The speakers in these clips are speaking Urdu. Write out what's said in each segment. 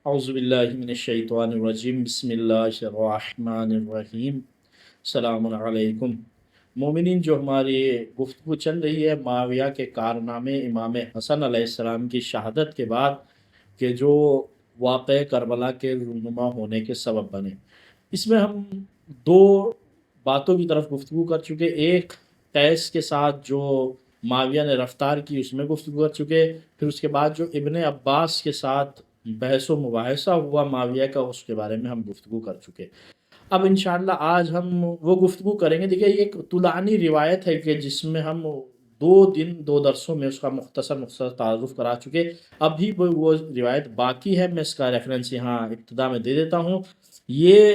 اعوذ باللہ من الشیطان الرجیم بسم اللہ الرحمن الرحیم السلام علیکم مومنین، جو ہماری گفتگو چل رہی ہے معاویہ کے کارنامے امام حسن علیہ السلام کی شہادت کے بعد کہ جو واقع کربلا کے رونما ہونے کے سبب بنے، اس میں ہم دو باتوں کی طرف گفتگو کر چکے۔ ایک قیس کے ساتھ جو معاویہ نے رفتار کی اس میں گفتگو کر چکے، پھر اس کے بعد جو ابن عباس کے ساتھ بحث و مباحثہ ہوا معاویہ کا، اس کے بارے میں ہم گفتگو کر چکے۔ اب انشاءاللہ آج ہم وہ گفتگو کریں گے۔ دیکھیے، یہ ایک طولانی روایت ہے کہ جس میں ہم 2 دن 2 درسوں میں اس کا مختصر تعارف کرا چکے۔ اب بھی وہ روایت باقی ہے، میں اس کا ریفرنس یہاں ابتدا میں دے دیتا ہوں۔ یہ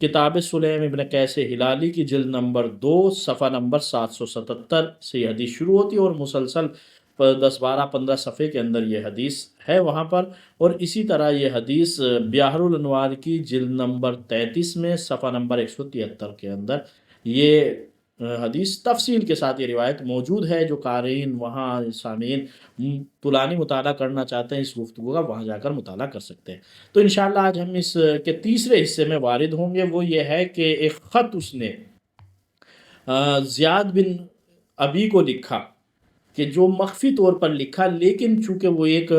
کتاب سلیم ابن قیس ہلالی کی جلد نمبر 2 صفحہ نمبر 777 سے یہ حدیث شروع ہوتی ہے اور مسلسل 10 12 15 صفحے کے اندر یہ حدیث ہے وہاں پر۔ اور اسی طرح یہ حدیث بیاہر الانوار کی جلد نمبر 33 میں صفحہ نمبر 173 کے اندر یہ حدیث تفصیل کے ساتھ یہ روایت موجود ہے۔ جو قارئین وہاں سامعین طولانی مطالعہ کرنا چاہتے ہیں اس گفتگو کا، وہاں جا کر مطالعہ کر سکتے ہیں۔ تو انشاءاللہ آج ہم اس کے تیسرے حصے میں وارد ہوں گے۔ وہ یہ ہے کہ ایک خط اس نے زیاد بن ابی کو لکھا، کہ جو مخفی طور پر لکھا، لیکن چونکہ وہ ایک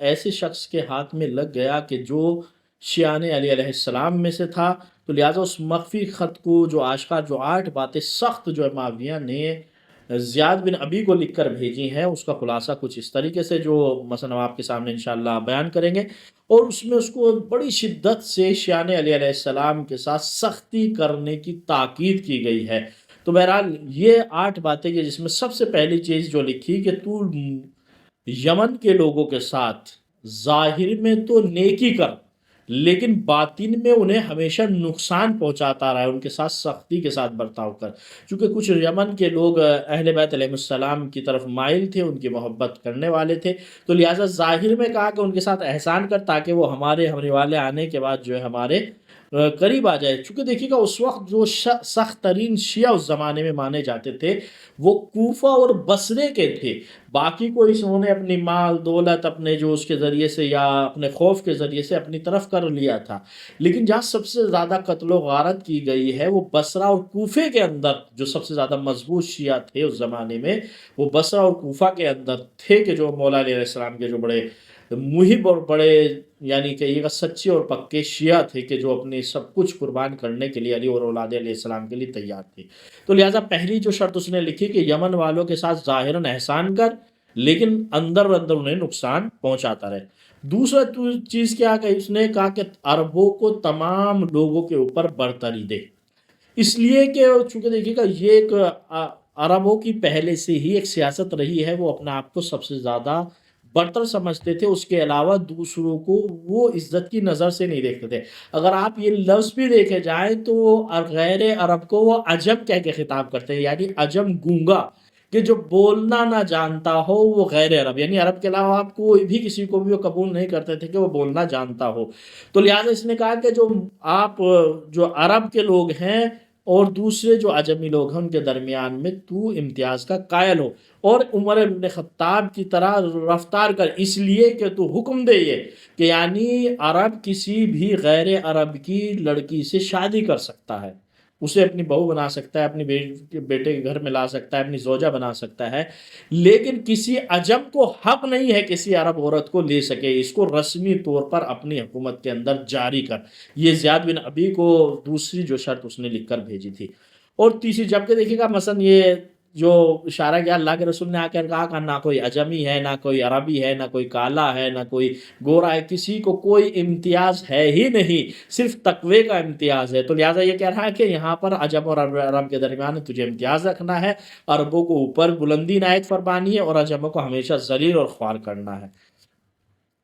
ایسے شخص کے ہاتھ میں لگ گیا کہ جو شیعان علی علیہ السلام میں سے تھا، تو لہٰذا اس مخفی خط کو جو آشکار جو 8 باتیں سخت جو ہے معاویہ نے زیاد بن ابی کو لکھ کر بھیجی ہیں، اس کا خلاصہ کچھ اس طریقے سے جو مثلا آپ کے سامنے انشاءاللہ بیان کریں گے۔ اور اس میں اس کو بڑی شدت سے شیعان علی علیہ السلام کے ساتھ سختی کرنے کی تاکید کی گئی ہے۔ تو بہرحال یہ 8 باتیں کہ جس میں سب سے پہلی چیز جو لکھی کہ تو یمن کے لوگوں کے ساتھ ظاہر میں تو نیکی کر، لیکن باطن میں انہیں ہمیشہ نقصان پہنچاتا رہا ہے، ان کے ساتھ سختی کے ساتھ برتاؤ کر۔ چونکہ کچھ یمن کے لوگ اہل بیت علیہ السلام کی طرف مائل تھے، ان کی محبت کرنے والے تھے، تو لہٰذا ظاہر میں کہا کہ ان کے ساتھ احسان کر تاکہ وہ ہمارے والے آنے کے بعد جو ہے ہمارے قریب آ جائے۔ چونکہ دیکھیے گا اس وقت جو سخت ترین شیعہ اس زمانے میں مانے جاتے تھے وہ کوفہ اور بصرے کے تھے۔ باقی کوئی انہوں نے اپنی مال دولت اپنے جو اس کے ذریعے سے یا اپنے خوف کے ذریعے سے اپنی طرف کر لیا تھا، لیکن جہاں سب سے زیادہ قتل و غارت کی گئی ہے وہ بصرہ اور کوفے کے اندر۔ جو سب سے زیادہ مضبوط شیعہ تھے اس زمانے میں وہ بصرہ اور کوفہ کے اندر تھے، کہ جو مولا علیہ السلام کے جو بڑے محب اور بڑے یعنی کہ یہ سچے اور پکے شیعہ تھے، کہ جو اپنے سب کچھ قربان کرنے کے لیے علی اور اولاد علیہ السلام کے لیے تیار تھے۔ تو لہٰذا پہلی جو شرط اس نے لکھی کہ یمن والوں کے ساتھ ظاہراً احسان کر، لیکن اندر انہیں نقصان پہنچاتا رہے۔ دوسرا چیز کیا کہ اس نے کہا کہ عربوں کو تمام لوگوں کے اوپر برتری دے، اس لیے کہ چونکہ دیکھیے گا یہ ایک عربوں کی پہلے سے ہی ایک سیاست رہی ہے، وہ اپنا آپ کو سب سے زیادہ برتر سمجھتے تھے، اس کے علاوہ دوسروں کو وہ عزت کی نظر سے نہیں دیکھتے تھے۔ اگر آپ یہ لفظ بھی دیکھے جائیں تو غیر عرب کو وہ عجم کہہ کے خطاب کرتے ہیں، یعنی عجم گونگا، کہ جو بولنا نہ جانتا ہو وہ غیر عرب، یعنی عرب کے علاوہ آپ کوئی بھی کسی کو بھی وہ قبول نہیں کرتے تھے کہ وہ بولنا جانتا ہو۔ تو لہٰذا اس نے کہا کہ جو آپ جو عرب کے لوگ ہیں اور دوسرے جو عجمی لوگ ہیں ان کے درمیان میں تو امتیاز کا قائل ہو، اور عمر بن خطاب کی طرح رفتار کر، اس لیے کہ تو حکم دے یہ کہ یعنی عرب کسی بھی غیر عرب کی لڑکی سے شادی کر سکتا ہے، اسے اپنی بہو بنا سکتا ہے، اپنی بیٹے کے گھر میں لا سکتا ہے، اپنی زوجہ بنا سکتا ہے، لیکن کسی عجم کو حق نہیں ہے کسی عرب عورت کو لے سکے۔ اس کو رسمی طور پر اپنی حکومت کے اندر جاری کر۔ یہ زیاد بن ابی کو دوسری جو شرط اس نے لکھ کر بھیجی تھی۔ اور تیسری، جبکہ دیکھیے گا مثلا یہ جو اشارہ کیا اللہ کے رسول نے آ کر کہا کہ نہ کوئی عجمی ہے، نہ کوئی عربی ہے، نہ کوئی کالا ہے، نہ کوئی گورا ہے، کسی کو کوئی امتیاز ہے ہی نہیں، صرف تقوی کا امتیاز ہے۔ تو لہٰذا یہ کہہ رہا ہے کہ یہاں پر عجم اور عرب کے درمیان تجھے امتیاز رکھنا ہے، عربوں کو اوپر بلندی عنایت فرمانی ہے اور عجموں کو ہمیشہ ذلیل اور خوار کرنا ہے۔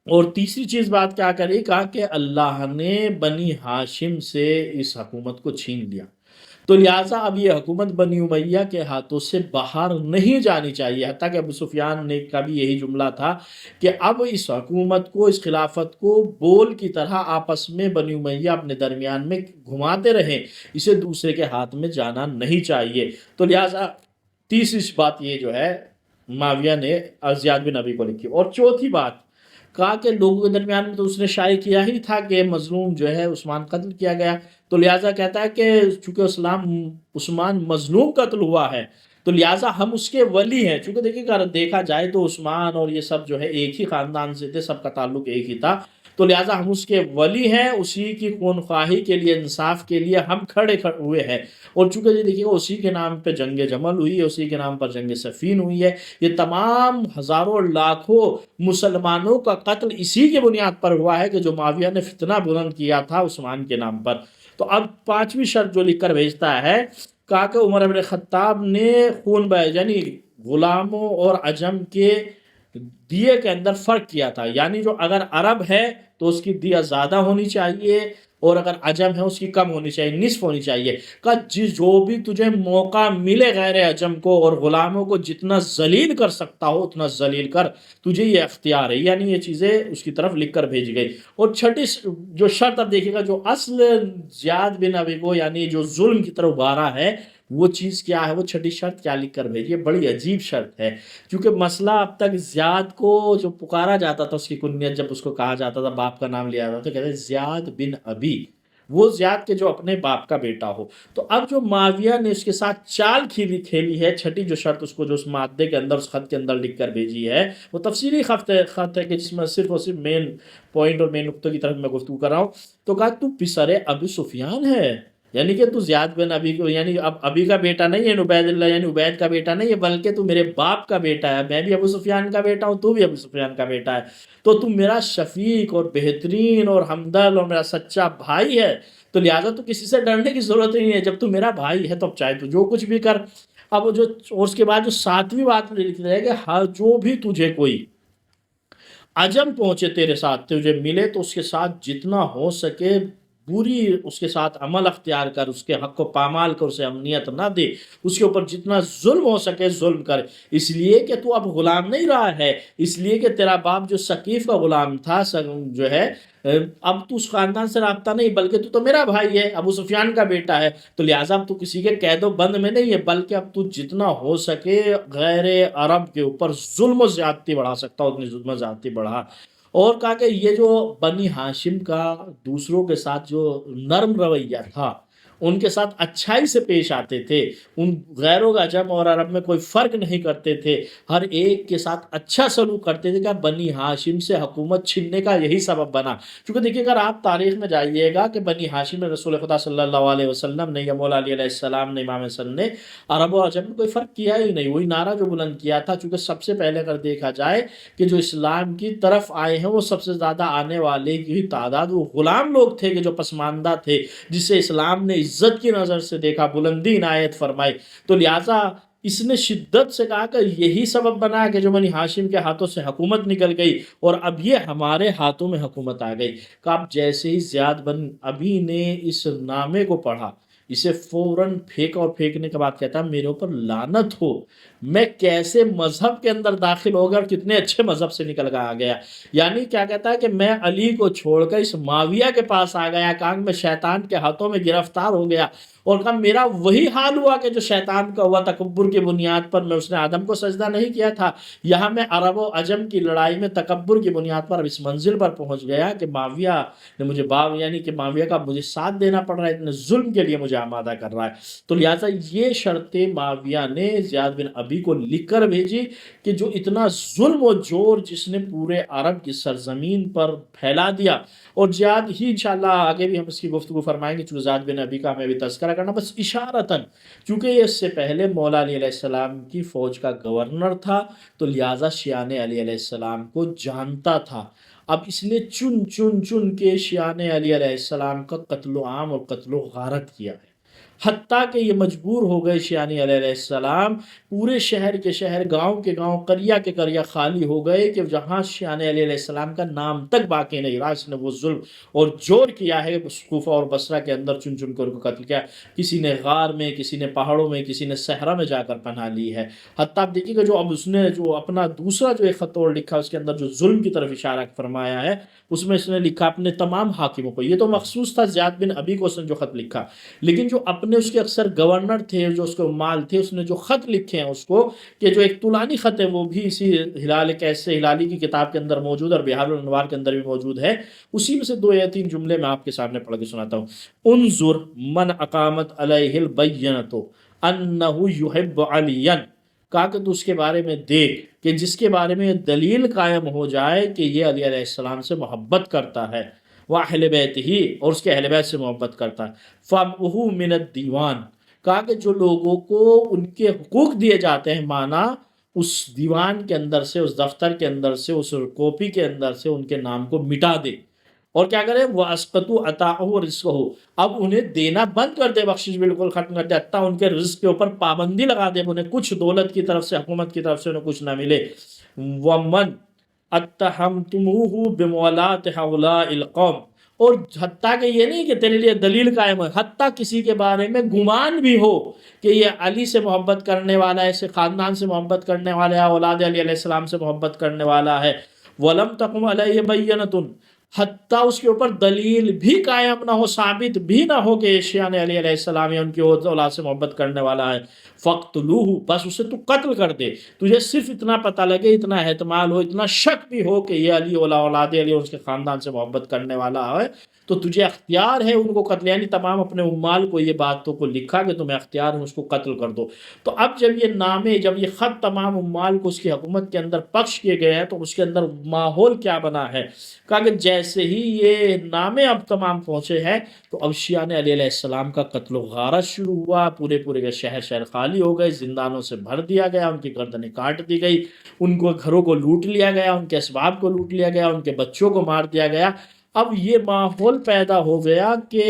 اور تیسری چیز بات کیا کری، کہا کہ اللہ نے بنی ہاشم سے اس حکومت کو چھین لیا، تو لہٰذا اب یہ حکومت بنی امیہ کے ہاتھوں سے باہر نہیں جانی چاہیے۔ حتیٰ کہ ابو سفیان نے کا بھی یہی جملہ تھا کہ اب اس حکومت کو، اس خلافت کو بول کی طرح آپس میں بنی امیہ اپنے درمیان میں گھماتے رہیں، اسے دوسرے کے ہاتھ میں جانا نہیں چاہیے۔ تو لہٰذا تیسری بات یہ جو ہے معاویہ نے زیاد بن ابی کو لکھی۔ اور چوتھی بات کہا کہ لوگوں کے درمیان میں تو اس نے شائع کیا ہی تھا کہ مظلوم جو ہے عثمان قتل کیا گیا، تو لہٰذا کہتا ہے کہ چونکہ عثمان مظلوم قتل ہوا ہے تو لہٰذا ہم اس کے ولی ہیں، چونکہ دیکھیں اگر دیکھا جائے تو عثمان اور یہ سب جو ہے ایک ہی خاندان سے تھے، سب کا تعلق ایک ہی تھا، تو لہٰذا ہم اس کے ولی ہیں، اسی کی خون خواہی کے لیے، انصاف کے لیے ہم کھڑے ہوئے ہیں۔ اور چونکہ یہ دیکھیے اسی کے نام پہ جنگ جمل ہوئی ہے، اسی کے نام پر جنگ صفین ہوئی ہے، یہ تمام ہزاروں لاکھوں مسلمانوں کا قتل اسی کی بنیاد پر ہوا ہے کہ جو معاویہ نے فتنہ بلند کیا تھا عثمان کے نام پر۔ تو اب پانچویں شرط جو لکھ کر بھیجتا ہے، کہا کہ عمر بن خطاب نے خون یعنی غلاموں اور عجم کے دیے کے اندر فرق کیا تھا، یعنی جو اگر عرب ہے تو اس کی دیہ زیادہ ہونی چاہیے، اور اگر عجم ہے اس کی کم ہونی چاہیے، نصف ہونی چاہیے۔ کہ جو بھی تجھے موقع ملے غیر عجم کو اور غلاموں کو جتنا ذلیل کر سکتا ہو اتنا ذلیل کر، تجھے یہ اختیار ہے، یعنی یہ چیزیں اس کی طرف لکھ کر بھیجی گئی۔ اور چھٹی جو شرط اب دیکھیے گا، جو اصل زیاد بن ابی کو یعنی جو ظلم کی طرف ابھارا ہے، وہ چیز کیا ہے، وہ چھٹی شرط کیا لکھ کر بھیجی ہے، بڑی عجیب شرط ہے، کیونکہ مسئلہ اب تک زیاد کو جو پکارا جاتا تھا، اس کی کنیت جب اس کو کہا جاتا تھا، باپ کا نام لیا جاتا تھا، کہتے ہیں زیاد بن ابی، وہ زیاد کے جو اپنے باپ کا بیٹا ہو۔ تو اب جو معاویہ نے اس کے ساتھ چال کھیلی ہے، چھٹی جو شرط اس کو جو اس مادے کے اندر، اس خط کے اندر لکھ کر بھیجی ہے، وہ تفصیلی خط ہے کہ جس میں صرف اور صرف مین پوائنٹ اور مین نقطوں کی طرف میں گفتگو کر رہا ہوں۔ تو کہا تو پسر ابو سفیان ہے، یعنی کہ تو زیاد بن ابی کو، یعنی اب ابی کا بیٹا نہیں ہے، عبید اللہ یعنی عبید کا بیٹا نہیں ہے، بلکہ تو میرے باپ کا بیٹا ہے، میں بھی ابو سفیان کا بیٹا ہوں، تو بھی ابو سفیان کا بیٹا ہے، تو تم میرا شفیق اور بہترین اور ہمدرد اور میرا سچا بھائی ہے، تو لہٰذا تو کسی سے ڈرنے کی ضرورت نہیں ہے، جب تو میرا بھائی ہے تو اب چاہے تو جو کچھ بھی کر۔ اب جو اور اس کے بعد جو ساتویں بات لکھتا ہے کہ ہاں جو بھی تجھے کوئی عجم پہنچے تیرے ساتھ، تجھے ملے تو اس کے ساتھ جتنا ہو سکے پوری اس کے ساتھ عمل اختیار کر، اس کے حق کو پامال کر، اسے امنیت نہ دے، اس کے اوپر جتنا ظلم ہو سکے ظلم کر، اس لیے کہ تو اب غلام نہیں رہا ہے، اس لیے کہ تیرا باپ جو ثقیف کا غلام تھا جو ہے، اب تو اس خاندان سے رابطہ نہیں، بلکہ تو میرا بھائی ہے، ابو سفیان کا بیٹا ہے، تو لہٰذا اب تو کسی کے قید و بند میں نہیں ہے، بلکہ اب تو جتنا ہو سکے غیر عرب کے اوپر ظلم و زیادتی بڑھا سکتا ہو اتنی ظلم و زیادتی بڑھا۔ اور کہا کہ یہ جو بنی ہاشم کا دوسروں کے ساتھ جو نرم رویہ تھا، ان کے ساتھ اچھائی سے پیش آتے تھے، ان غیروں کا عجم اور عرب میں کوئی فرق نہیں کرتے تھے، ہر ایک کے ساتھ اچھا سلوک کرتے تھے، کہ بنی ہاشم سے حکومت چھننے کا یہی سبب بنا۔ چونکہ دیکھیے اگر آپ تاریخ میں جائیے گا کہ بنی ہاشم میں رسول خدا صلی اللہ علیہ وسلم نے یا مولا علی علیہ السلام نے، امام حسن نے عرب و عجم میں کوئی فرق کیا ہی نہیں، وہی نعرہ جو بلند کیا تھا، چونکہ سب سے پہلے اگر دیکھا جائے کہ جو اسلام کی طرف آئے ہیں وہ سب سے زیادہ آنے والے کی تعداد وہ غلام لوگ تھے کہ جو پسماندہ تھے، جسے اسلام نے عزت کی نظر سے دیکھا، بلندی عنایت فرمائی، تو لہٰذا اس نے شدت سے کہا کہ یہی سبب بنا کہ جو بنی ہاشم کے ہاتھوں سے حکومت نکل گئی اور اب یہ ہمارے ہاتھوں میں حکومت آ گئی۔ کہ اب جیسے ہی زیاد بن ابی نے اس نامے کو پڑھا، اسے فوراً پھینکا، اور پھینکنے کے بعد کہتا میرے اوپر لعنت ہو، میں کیسے مذہب کے اندر داخل ہو گیا اور کتنے اچھے مذہب سے نکل کر آ گیا۔ یعنی کیا کہتا ہے کہ میں علی کو چھوڑ کر اس معاویہ کے پاس آ گیا، کہا میں شیطان کے ہاتھوں میں گرفتار ہو گیا، اور کہا میرا وہی حال ہوا کہ جو شیطان کا ہوا، تکبر کی بنیاد پر میں اس نے آدم کو سجدہ نہیں کیا تھا، یہاں میں عرب و عجم کی لڑائی میں تکبر کی بنیاد پر اب اس منزل پر پہنچ گیا کہ معاویہ نے مجھے یعنی کہ معاویہ کا مجھے ساتھ دینا پڑ رہا ہے، اتنے ظلم کے لیے مجھے آمادہ کر رہا ہے۔ تو لہٰذا یہ شرطیں معاویہ نے زیاد بن ابی کو لکھ کر بھیجی کہ جو اتنا ظلم و جور جس نے پورے عرب کی سرزمین پر پھیلا دیا، اور زیاد ہی انشاءاللہ آگے بھی ہم اس کی گفتگو فرمائیں گے، چونکہ زیاد بن ابی کا ہمیں بھی تذکرہ کرنا بس اشارتاً، چونکہ یہ اس سے پہلے مولا علی علیہ السلام کی فوج کا گورنر تھا، تو لہٰذا شیعان علی علیہ السلام کو جانتا تھا، اب اس نے چن کے شیعان علی علیہ السلام کا قتل و عام اور قتل و غارت کیا ہے، حتیٰ کہ یہ مجبور ہو گئے شیعان علی علیہ السلام، پورے شہر کے شہر، گاؤں کے گاؤں، قریہ کے قریہ خالی ہو گئے، کہ جہاں شیعان علی علیہ السلام کا نام تک باقی نہیں رہا۔ اس نے وہ ظلم اور جور کیا ہے، کوفہ اور بصرہ کے اندر چن کر ان کو قتل کیا، کسی نے غار میں، کسی نے پہاڑوں میں، کسی نے صحرا میں جا کر پناہ لی ہے۔ حتیٰ آپ دیکھیے کہ جو اب اس نے جو اپنا دوسرا جو ایک خط اور لکھا، اس کے اندر جو ظلم کی طرف اشارہ فرمایا ہے، اس میں اس نے لکھا اپنے تمام حاکموں کو، یہ تو مخصوص تھا زیاد بن ابی کو اس نے جو خط لکھا، لیکن جو اپنے اپنے اس کے اکثر گورنر تھے جو اس کو مال تھے، اس نے جو خط لکھے ہیں اس کو، کہ جو ایک طولانی خط ہے وہ بھی اسی ہلال کیسے ہلالی کی کتاب کے اندر موجود ہے اور بہار الانوار کے اندر بھی موجود ہے، اسی میں سے 2 یا 3 جملے میں آپ کے سامنے پڑھ کے سناتا ہوں۔ انظر من اقامت علیہ البینۃ انہ یحب علیا، کہا کہ تو اس کے بارے میں دیکھ کہ جس کے بارے میں دلیل قائم ہو جائے کہ یہ علی علیہ السلام سے محبت کرتا ہے، واہل بیت ہی، اور اس کے اہل بیت سے محبت کرتا ہے، فَمْعُهُ مِنَ الدِّیوان، کہا کہ جو لوگوں کو ان کے حقوق دیے جاتے ہیں، مانا اس دیوان کے اندر سے، اس دفتر کے اندر سے، اس کاپی کے اندر سے ان کے نام کو مٹا دے، اور کیا کرے، وَأَسْقَطُوا عَطَاءَهُ رِزْقَهُ، اب انہیں دینا بند کر دے، بخشش بالکل ختم کر دے، حتیٰ ان کے رزق کے اوپر پابندی لگا دے، انہیں کچھ دولت کی طرف سے، حکومت کی طرف سے انہیں کچھ نہ ملے۔ وَمَنْ اتَّهَمْتُمُوهُ بِمُوَالَاةِ هَؤُلَاءِ الْقَوْمِ، اور حتیٰ کہ یہ نہیں کہ تیرے لیے دلیل قائم ہے، حتیٰ کسی کے بارے میں گمان بھی ہو کہ یہ علی سے محبت کرنے والا ہے، ایسے خاندان سے محبت کرنے والا ہے، اولاد علی علیہ السلام سے محبت کرنے والا ہے، وَلَمْ تَقُمْ عَلَيْهِ بَيِّنَةٌ، حتیٰ اس کے اوپر دلیل بھی قائم نہ ہو، ثابت بھی نہ ہو کہ شیعہ علی علیہ السلام یا ان کی اولاد سے محبت کرنے والا ہے، فَقْتُلُوهُ، بس اسے تو قتل کر دے، تجھے صرف اتنا پتہ لگے، اتنا احتمال ہو، اتنا شک بھی ہو کہ یہ علی اولاد علی اور اس کے خاندان سے محبت کرنے والا ہے، تو تجھے اختیار ہے ان کو قتل، یعنی تمام اپنے عمال کو یہ باتوں کو لکھا کہ تمہیں اختیار ہے، اس کو قتل کر دو۔ تو اب جب یہ نامے، جب یہ خط تمام عمال کو اس کی حکومت کے اندر پخش کیے گئے ہیں، تو اس کے اندر ماحول کیا بنا ہے، کہا کہ جیسے ہی یہ نامے اب تمام پہنچے ہیں تو اب شیعہ علی علیہ السلام کا قتل و غارت شروع ہوا، پورے کے شہر خالی ہو گئے، زندانوں سے بھر دیا گیا، ان کی گردنیں کاٹ دی گئی، ان کو گھروں کو لوٹ لیا گیا، ان کے اسباب کو لوٹ لیا گیا، ان کے بچوں کو مار دیا گیا۔ اب یہ ماحول پیدا ہو گیا کہ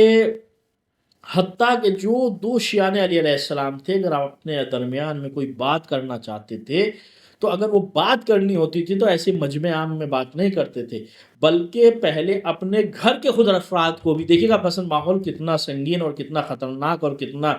حتیٰ کہ جو 2 شیعہ علی علیہ السلام تھے، اگر آپ اپنے درمیان میں کوئی بات کرنا چاہتے تھے تو اگر وہ بات کرنی ہوتی تھی تو ایسے مجمع عام میں بات نہیں کرتے تھے، بلکہ پہلے اپنے گھر کے خود افراد کو بھی، دیکھیے گا مثلا ماحول کتنا سنگین اور کتنا خطرناک اور کتنا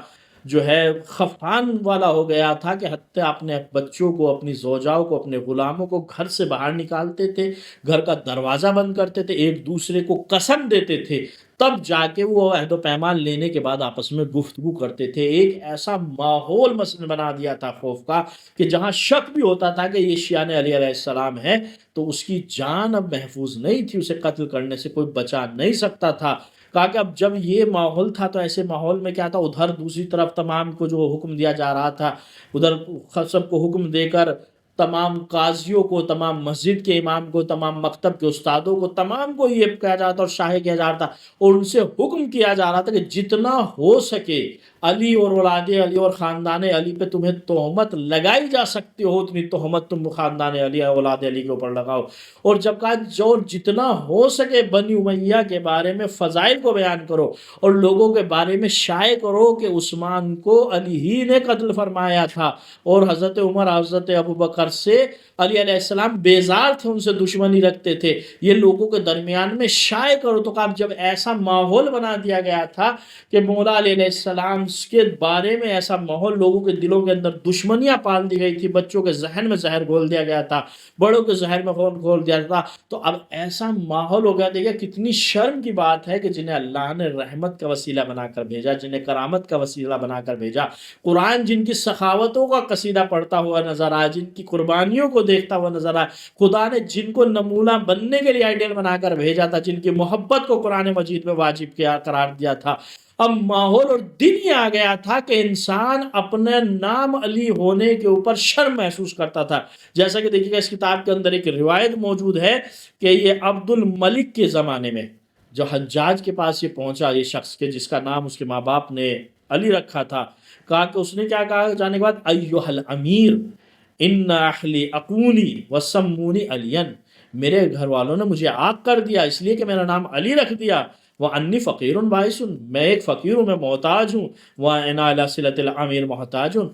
جو ہے خفقان والا ہو گیا تھا کہ حتیٰ اپنے بچوں کو، اپنی زوجاؤں کو، اپنے غلاموں کو گھر سے باہر نکالتے تھے، گھر کا دروازہ بند کرتے تھے، ایک دوسرے کو قسم دیتے تھے، تب جا کے وہ عہد و پیمان لینے کے بعد آپس میں گفتگو کرتے تھے۔ ایک ایسا ماحول مثلا بنا دیا تھا خوف کا کہ جہاں شک بھی ہوتا تھا کہ یہ شیعہ علی علیہ السلام ہے تو اس کی جان اب محفوظ نہیں تھی، اسے قتل کرنے سے کوئی بچا نہیں سکتا تھا۔ کہا کہ اب جب یہ ماحول تھا تو ایسے ماحول میں کیا تھا، ادھر دوسری طرف تمام کو جو حکم دیا جا رہا تھا، ادھر سب کو حکم دے کر تمام قاضیوں کو، تمام مسجد کے امام کو، تمام مکتب کے استادوں کو، تمام کو یہ کہا جاتا اور شائع کیا جاتا اور ان سے حکم کیا جا رہا تھا کہ جتنا ہو سکے علی اور اولاد علی اور خاندان علی پہ تمہیں تہمت لگائی جا سکتی ہو، اتنی تہمت تم خاندان علی اور اولاد علی کے اوپر لگاؤ، اور جب کہا جو جتنا ہو سکے بنی امیہ کے بارے میں فضائل کو بیان کرو اور لوگوں کے بارے میں شائع کرو کہ عثمان کو علی ہی نے قتل فرمایا تھا اور حضرت عمر، حضرت ابوبکر سے علی علیہ السلام بیزار تھے، ان سے دشمنی رکھتے تھے، یہ لوگوں کے درمیان میں شائع کرو۔ تو کہا جب ایسا ماحول بنا دیا گیا تھا کہ مولا علی علیہ السلام کے بارے میں ایسا ماحول، لوگوں کے دلوں کے اندر دشمنیاں پال دی گئی تھی، بچوں کے ذہن میں زہر گھول دیا گیا تھا، بڑوں کے ذہن میں خون گھول دیا تھا، تو اب ایسا ماحول ہو گیا۔ دیکھیں کتنی شرم کی بات ہے کہ جنہیں اللہ نے رحمت کا وسیلہ بنا کر بھیجا، جنہیں کرامت کا وسیلہ بنا کر بھیجا، قرآن جن کی سخاوتوں کا قصیدہ پڑھتا ہوا نظر آئے، جن کی قربانیوں کو دیکھتا ہوا نظر آئے، خدا نے جن کو نمونہ بننے کے لیے آئیڈیل بنا کر بھیجا تھا، جن کی محبت کو قرآن مجید میں واجب کیا قرار دیا تھا، اب ماحول اور دن یہ آ گیا تھا کہ انسان اپنے نام علی ہونے کے اوپر شرم محسوس کرتا تھا۔ جیسا کہ دیکھیے گا اس کتاب کے اندر ایک روایت موجود ہے کہ یہ عبد الملک کے زمانے میں جو حجاج کے پاس یہ پہنچا، یہ شخص کے جس کا نام اس کے ماں باپ نے علی رکھا تھا، کہا کہ اس نے کیا کہا جانے کے بعد، ایھا الامیر ان اہلی اقونی وسمونی علی، میرے گھر والوں نے مجھے عاق کر دیا اس لیے کہ میرا نام علی رکھ دیا، وانی فقیر باعث، میں ایک فقیر ہوں، میں محتاج ہوں، وانا الی صلۃ الامیر محتاج ہوں،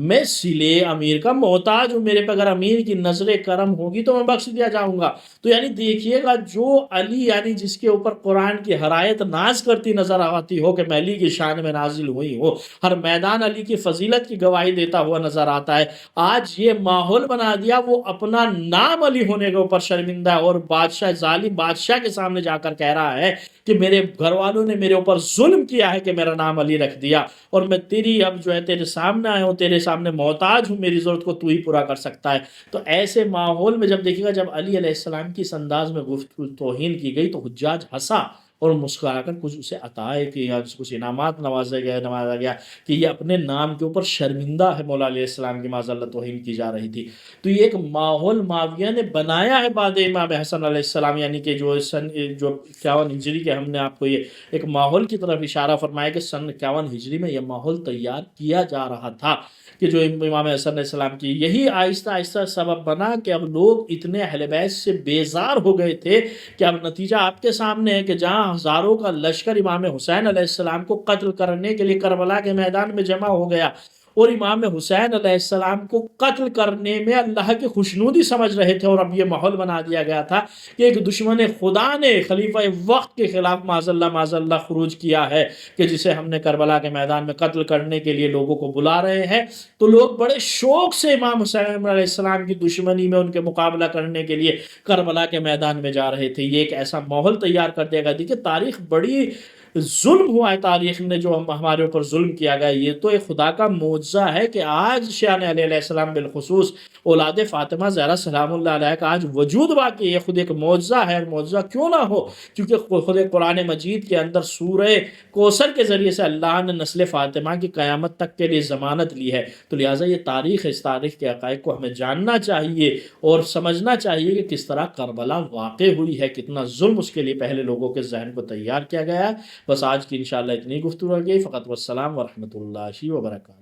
میں صلے امیر کا محتاج ہوں، میرے پہ اگر امیر کی نظر کرم ہوگی تو میں بخش دیا جاؤں گا۔ تو یعنی دیکھیے گا جو علی، یعنی جس کے اوپر قرآن کی ہر آیت ناز کرتی نظر آتی ہو کہ میں علی کی شان میں نازل ہوئی ہو، ہر میدان علی کی فضیلت کی گواہی دیتا ہوا نظر آتا ہے، آج یہ ماحول بنا دیا، وہ اپنا نام علی ہونے کے اوپر شرمندہ ہے اور بادشاہ، ظالم بادشاہ کے سامنے جا کر کہہ رہا ہے کہ میرے میرے گھر والوں نے میرے اوپر ظلم کیا ہے کہ میرا نام علی رکھ دیا، اور میں تیری اب جو ہے تیرے سامنے آیا ہوں، تیرے سامنے محتاج ہوں، میری ضرورت کو تو ہی پورا کر سکتا ہے۔ تو ایسے ماحول میں جب دیکھیے گا، جب علی علیہ السلام کی اس انداز میں گفتگو توہین کی گئی تو حجاج ہنسا اور مسکرا کر کچھ اسے عطائے کیا، کچھ انعامات نوازا گیا کہ یہ اپنے نام کے اوپر شرمندہ ہے، مولا علیہ السلام کی معاذ اللہ توہین کی جا رہی تھی۔ تو یہ ایک ماحول معاویہ نے بنایا ہے بعد امام حسن علیہ السلام، یعنی کہ جو 51 ہجری کے، ہم نے آپ کو یہ ایک ماحول کی طرف اشارہ فرمایا کہ سن 51 ہجری میں یہ ماحول تیار کیا جا رہا تھا کہ جو امام حسن علیہ السلام کی، یہی آہستہ آہستہ سبب بنا کہ اب لوگ اتنے اہل بیت سے بیزار ہو گئے تھے کہ اب نتیجہ آپ کے سامنے ہے کہ جہاں ہزاروں کا لشکر امام حسین علیہ السلام کو قتل کرنے کے لیے کربلا کے میدان میں جمع ہو گیا، اور امام حسین علیہ السلام کو قتل کرنے میں اللہ کی خوشنودی سمجھ رہے تھے، اور اب یہ ماحول بنا دیا گیا تھا کہ ایک دشمن خدا نے خلیفہ وقت کے خلاف معاذ اللہ خروج کیا ہے کہ جسے ہم نے کربلا کے میدان میں قتل کرنے کے لیے لوگوں کو بلا رہے ہیں۔ تو لوگ بڑے شوق سے امام حسین علیہ السلام کی دشمنی میں ان کے مقابلہ کرنے کے لیے کربلا کے میدان میں جا رہے تھے۔ یہ ایک ایسا ماحول تیار کر دیا گیا۔ دیکھیے تاریخ بڑی ظلم ہوا ہے، تاریخ نے جو ہمارے اوپر ظلم کیا گیا، یہ تو ایک خدا کا معجزہ ہے کہ آج شیعہ علیہ السلام بالخصوص اولاد فاطمہ زہرا سلام اللہ علیہ کا آج وجود باقی ہے، یہ خود ایک معجزہ ہے۔ معجزہ کیوں نہ ہو، کیونکہ خود قرآن مجید کے اندر سورہ کوثر کے ذریعے سے اللہ نے نسل فاطمہ کی قیامت تک کے لیے ضمانت لی ہے۔ تو لہٰذا یہ تاریخ ہے، اس تاریخ کے حقائق کو ہمیں جاننا چاہیے اور سمجھنا چاہیے کہ کس طرح کربلا واقع ہوئی ہے، کتنا ظلم اس کے لیے پہلے لوگوں کے ذہن کو تیار کیا گیا ہے۔ بس آج کی انشاءاللہ اتنی گفتگو رہ گئی۔ فقط والسلام ورحمۃ اللہ وبرکاتہ۔